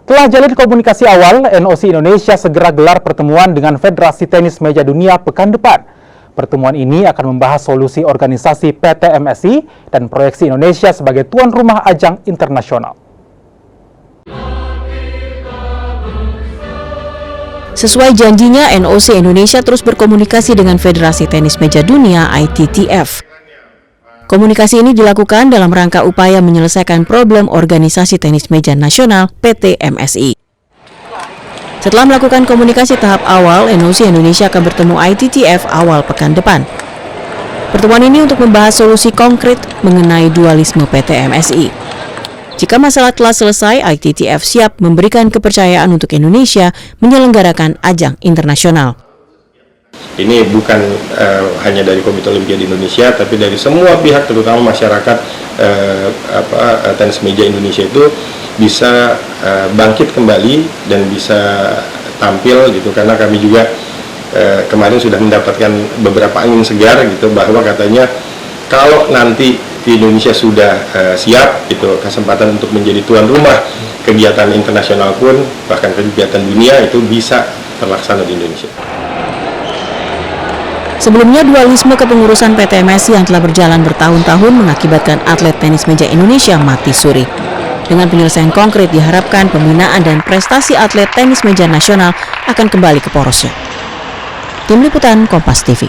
Telah jalin komunikasi awal, NOC Indonesia segera gelar pertemuan dengan Federasi Tenis Meja Dunia pekan depan. Pertemuan ini akan membahas solusi organisasi PT MSI dan proyeksi Indonesia sebagai tuan rumah ajang internasional. Sesuai janjinya, NOC Indonesia terus berkomunikasi dengan Federasi Tenis Meja Dunia (ITTF). Komunikasi ini dilakukan dalam rangka upaya menyelesaikan problem organisasi tenis meja nasional PT MSI. Setelah melakukan komunikasi tahap awal, NOC Indonesia akan bertemu ITTF awal pekan depan. Pertemuan ini untuk membahas solusi konkret mengenai dualisme PT MSI. Jika masalah telah selesai, ITTF siap memberikan kepercayaan untuk Indonesia menyelenggarakan ajang internasional. Ini bukan hanya dari Komite Olimpiade Indonesia, tapi dari semua pihak, terutama masyarakat tenis meja Indonesia itu bisa bangkit kembali dan bisa tampil gitu, karena kami juga kemarin sudah mendapatkan beberapa angin segar gitu, bahwa katanya kalau nanti di Indonesia sudah siap gitu, kesempatan untuk menjadi tuan rumah kegiatan internasional pun, bahkan kegiatan dunia itu bisa terlaksana di Indonesia. Sebelumnya, dualisme kepengurusan PT MSI yang telah berjalan bertahun-tahun mengakibatkan atlet tenis meja Indonesia mati suri. Dengan penyelesaian konkret diharapkan pembinaan dan prestasi atlet tenis meja nasional akan kembali ke porosnya. Tim Liputan Kompas TV.